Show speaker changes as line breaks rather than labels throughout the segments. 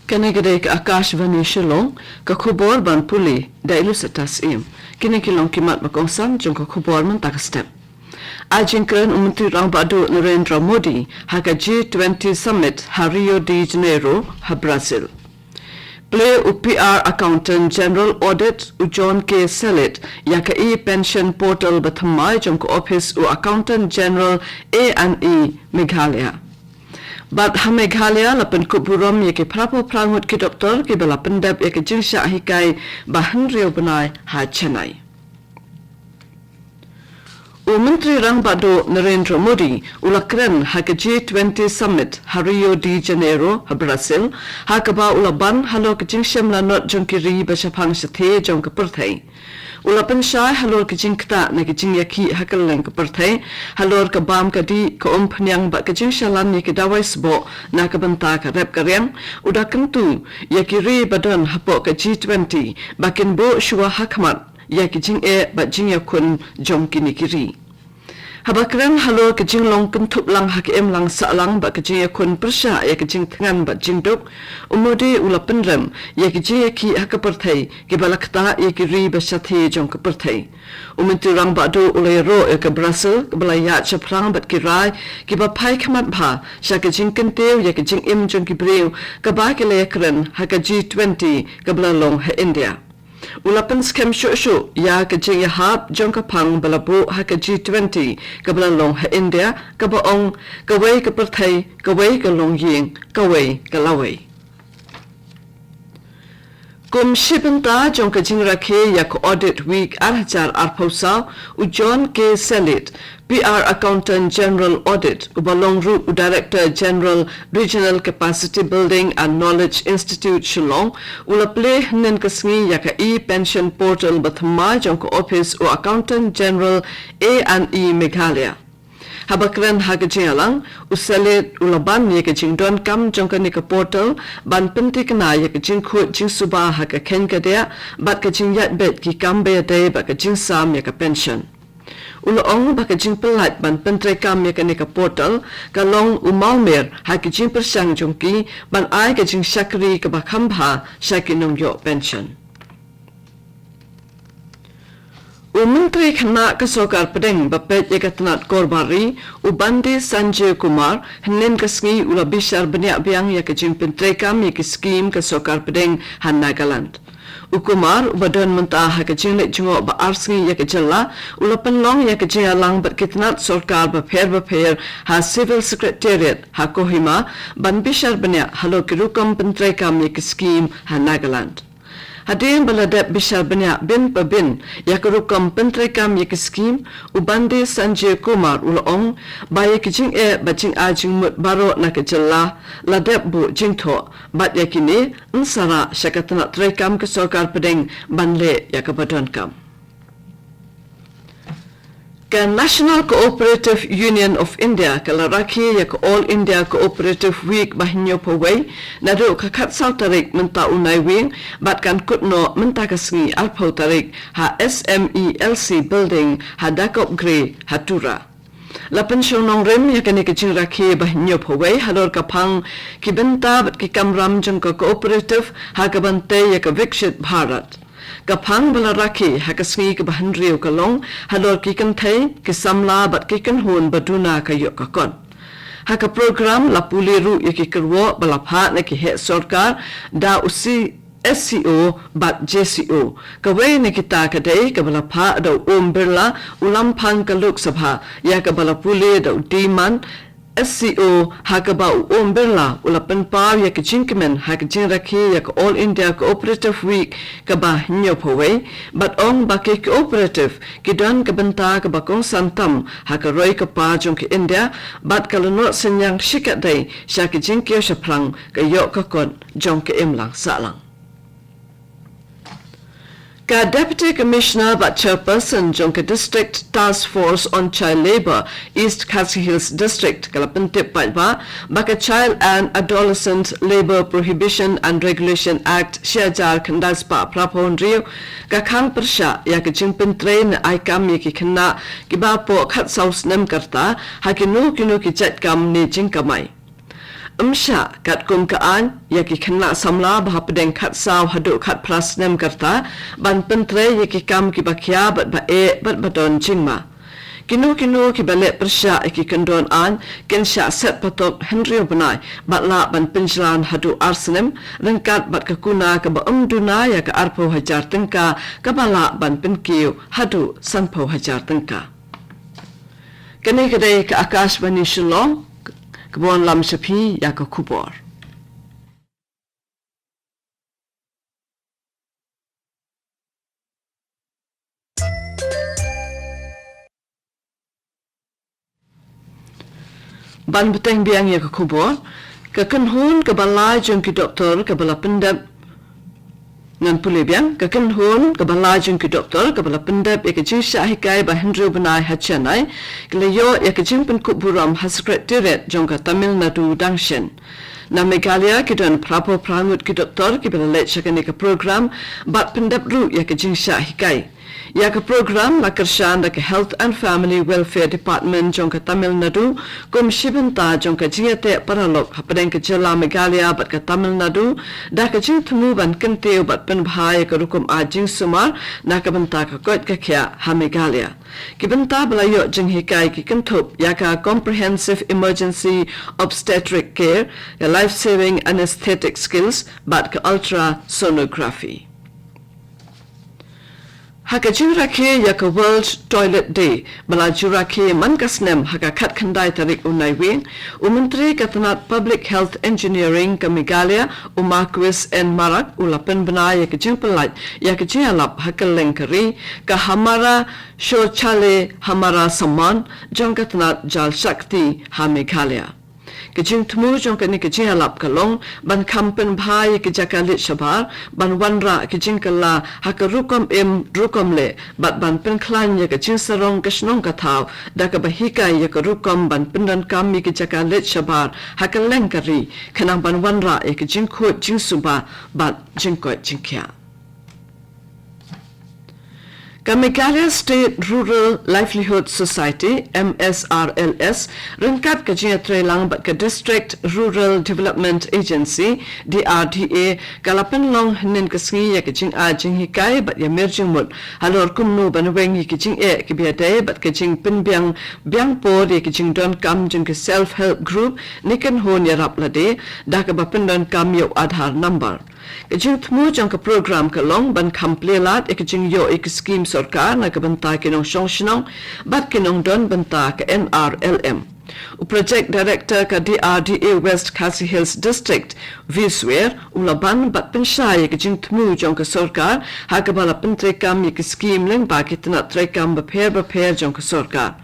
Kanegedek AKASHVANI SHILLONG kakubor ban puli dailu setas im kini kilong kimat makongsan jong kakubor man takastep ajingkren Menteri Rang Badu Narendra Modi haka G20 Summit ha Rio de Janeiro ha Brazil play UPR Accountant General Audit u John K. Selit yaka pension portal bathamai jong ko office u Accountant General A&E Meghalaya Bat ha Meghalaya lapan kuburam yake prapo prangut ki doktor ki balapan dab yake jingsha hikai bahan rio benai ha Chennai. Menteri Rang Badu Narendra Modi ulakren ha G20 Summit ha Rio de Janeiro ha Brazil ha kaba ulaban halo ke jingsham lanot jong ki ri bashapang sathe jong ke perthai. Ulapan syai halor ke jingkta na ke jingyaki hakaleng ke perthai halor ke bam ke di ke pnyang ba ke jingshalan ni ke dawai sbo na ke benta ke rep karyang udah kentu ya ki ri badan hapo ke G20 bakin bo shua hakmat ya ki jing ba jing yakun jong kini kiri habakran halo ke jing long kentup lang hakem lang sa lang ba ke jing yakun persya ya ke jing tengan ba jing dok umode ulapan rem ya ke jing ki hakaperthai ke balakta ya ki ri ba sathi jong ke perthai Menteri Rang Badu ulai ro ya ke Brazil ke balaya chaprang bat ki rai ki ba pai khamat bha sha ke jing kenteu ya ke jing im jong ki breu ke ba ke lekren ha ke G20 ke balalong ha India Ulapan skem shu ya ke jing ya hap jong ka pang balabu ha ke G20 ka balalong ha India ka baong ka wei ka perthai ka wei ka long ying ka wei ka lawei Kum shibenta jong ka jing rakhe ya ka audit week arhachar arpausa u John K. Selit PR Accountant General Audit ubalong ru Director General Regional Capacity Building and Knowledge Institute Shillong ulaple nen kasngi yaka pension portal bathma jong ko office u Accountant General A&E Meghalaya habakren hagajingalang usalit ulaban yaka jingdon kam jong ka nika portal ban pentik na yaka jingkhu jingsuba haka kenkadea bat ka jingyat bet ki kambe day ba ka jingsam yaka pension Uloong baka jing pelat ban pentre kam ya ka portal kalong umalmer ha ki jing persang jongki ban ai ka jing shakri ka bakhambha shakinong yo pension Menteri Khana Kasokar Pedeng Bapet Yakatanat Korbari Ubandi Sanjay Kumar Henen Kasngi Ula Bishar Banyak Biang Yakajing Pentrekam Yaki Scheme Kasokar Pedeng Han Nagaland Ukumar Ubadan Mentah Hakajing Lek Jungok Ba Arsngi Yakajala Ula Penlong Yakajing Alang Bat Kitanat Sorkar Baper Ha Civil Secretariat Ha Kohima Ban Bishar Banyak Halo Kirukam Pentrekam Yaki Scheme Han Nagaland Hadim baladap bishar banyak bin pabin yakurukam pentrekam yak scheme ubandi Sanjay Kumar ulong baya kijing bajing ajing mut baro nakajalla ladap bu jingtho bat yakini nsara syakatana trekam ke Sorkar Pedeng banle yakabadan kam Kan National Cooperative Union of India kalaraki yak All India Cooperative Week bahinyo pawai nado kakat saw tarik menta unai wing bat kan kutno menta kasngi alpau tarik ha SMELC building ha Dakop Grey Hatura Lapan syonong rem yakani kecing rakhi bahinyo pawai halor kapang ki benta bat ki kamram jong ka cooperative ha kabante yak Vikshit Bharat Kapang balaraki hakasngi ke bahan rio kalong halor kikan thai ke samla bat kikan hun baduna kayo kakon. Haka program lapuli ru yaki kerwo balapha na ki het sorkar da usi SCO bat JCO. Kawai na kita kadai ke balapha da Birla ulampang ka Lok Sabha ya ke balapuli da Diman SCO hakaba Birla ulapan paw ya ke jingkemen hak jingrakhi ya ke All India Cooperative Week kaba nyo pawai bat ong baki cooperative kidon kabenta kabakong santam hak roy ka pa jong ke India bat kalunot senyang shikat day sya ke jingkyo syaplang ka yok kakon jong ke imlang salang Ka Deputy Commissioner but Chairperson Jonka District Task Force on Child Labour East Khasi Hills District Kalapantip Paitba Baka Child and Adolescent Labour Prohibition and Regulation Act Shiajar Kandaspa Prapon Rio Kakang Persha Yakajingpin Train Aikam Yaki Kana Kibapo Khat Saus Nem Karta Hakinu Kinu Kichat Kam Ni Jingkamai Umsha kat kum kaan yaki kena samla bahapedeng kat saw haduk kat pras nem karta ban pentre yaki kam ki bakia bat badon jingma kinu ki balik persya yaki kendon an kensha set patok Henry Benai batla ban penjlan hadu arsenem rengkat bat kakuna ke duna ya ke arpo hajar tengka kabala ban penkiu hadu sanpo hajar tengka kini kedai ke AKASHVANI Shillong Kebon lam sepi ya ke kubur. Ban beteng biang ya ke kubur. Kekenhun kebalai jung ki doktor kebala pendap ngan pulih biang kekenhun kebalai jung ki doktor kebala pendap ya ke jing syahikai bah Henry Benai hachanai keleyo ya ke jing penkuburam Secretariat jong ke Tamil Nadu Dangshen. Na Meghalaya kidon prapo pramut ki doktor ki bela let syakani ke program bat pendap ru ya ke jing syahikai. Ya ke program la kershan da ke Health and Family Welfare Department jong ke Tamil Nadu kum shibenta jong ke jingate paralok hapadeng ke jela Meghalaya bat ke Tamil Nadu da ke jing temu ban kenteu bat penbahaya ke rukum ajing sumar na ke benta ke kot ke kya ha Meghalaya ki benta belayo jing hikai ki kentup ya ka Comprehensive Emergency Obstetric Care ya Life Saving Anesthetic Skills bat ke ultrasonography Haka jurake ya ke World Toilet Day bala jurake man kasnem haka kat khandai tarik unai wing Menteri Katanat Public Health Engineering ke Meghalaya Marquis N Marak ulapan benai ya ke jingpelat ya ke jialap haka lengkari ke hamara shochale hamara saman jong katanat jal shakti ha Meghalaya Kejing temu jong kani kejing alap kalong ban kampen bhai kejakalit shabar ban wanra kejing kala haka rukom le ban pen klan ya kejing sarong kesnong katau da ka bahika ya ka rukom ban pendan kami kejakalit shabar haka lengkari kanang ban wanra ya kejing khot jing suba bat jingkot jingkya Meghalaya State Rural Livelihood Society MSRLS rengkat ke jia trelang bat ke District Rural Development Agency DRDA kalapan long hnen kesngi ya ke jing a jing hikai bat ya merjing mut halor kumnu banweng ke jing e ke biadai bat ke jing penbiang biang po de ke jing don kam jing ke self help group nikan hon ya rap lade da ke bapen don kam yo Aadhaar number Kejing temu jang ke program ke long ban kamplelat kejing yo ek scheme sarkar na ke benta kinong song bat kinong don benta ke NRLM. Project Director ke DRDA West Khasi Hills District Viswer ulaban bat pensyai kejing temu jang ke sarkar ha ke bala pentrekam ke scheme leng ba ke tena trekam beper jang ke sarkar.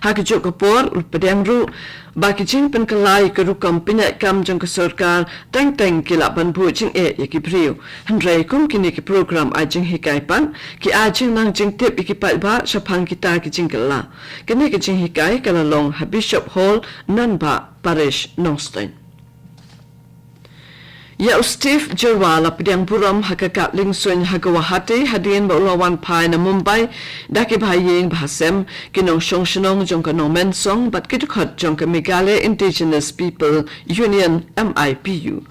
Ha ke jok ke por ulpadang ru ba ke jing penkalai ke rukam pinyak kam jang ke sarkar teng kila ban bu jing e ya ki brio handrai kum kini ke program ajing hikai pan ki ajing nang jing tip ki pat ba sapang kita ki jing kala kini ke jing hikai kala long ha Bishop Hall nan ba parish Nongstein Ya Steve Jerwala pediang buram hakakat lingsun hagawahati hadin ba ulawan pai na Mumbai daki bahaying bahasem kinong shonong jong kanong mensong bat kitukot jong ka Meghalaya Indigenous People Union MIPU.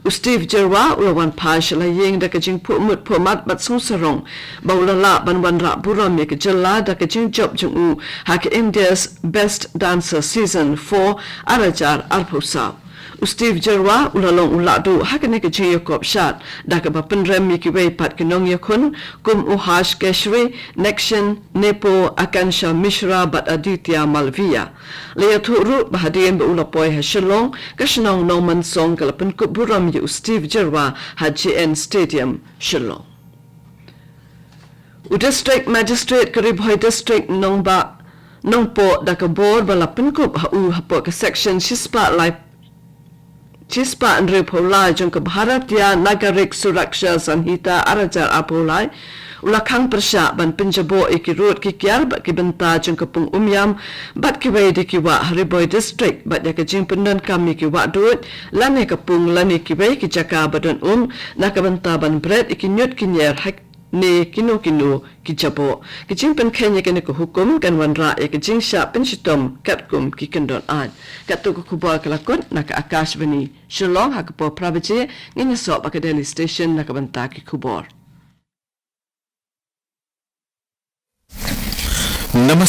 Steve Jerwa ulawan pai shalaying daka jing pumat bat sungsarong ba ulala banwanra buram ya kejela daka jing job jong u haka India's Best Dancer Season 4 arajar arpusaw. Steve Jerwa ulalong uladu hakane ke jiyo kop shat daka bapenrem yiki wei pat kinong yakun kum uhash keshri nekshin nepo akansha mishra bat aditya malviya leya thuru bahadien ba ulapoy ha Shillong kashnong noman song kalapen kuburam yu Steve Jerwa ha GN Stadium Shillong District Magistrate Karibhoy District nongpo daka board balapen kup ha hapo ka section Chispa Andre Polai jong ke Bharatiya Nagarik Suraksha Sanhita arajar apolai ulakang persya ban penjabo ikirut kikyar bat kibenta jeng kepung umyam bat kiwei di kiwa Hariboy district bat ya kejing pendon kami kiwa dut lani kepung lani kiwei kijaka badon na kabenta ban bread ikinyut kinyer hak ne kinu kijabo kijing pen kenya kene ko hukum kan wanra ya kijing sya penshitom katkum kikendon an katu ko kubal kelakut na ka Akashvani Shillong hakapo prabaje ngene so bakadeli station na kabenta ki kubor.
नमस्कार।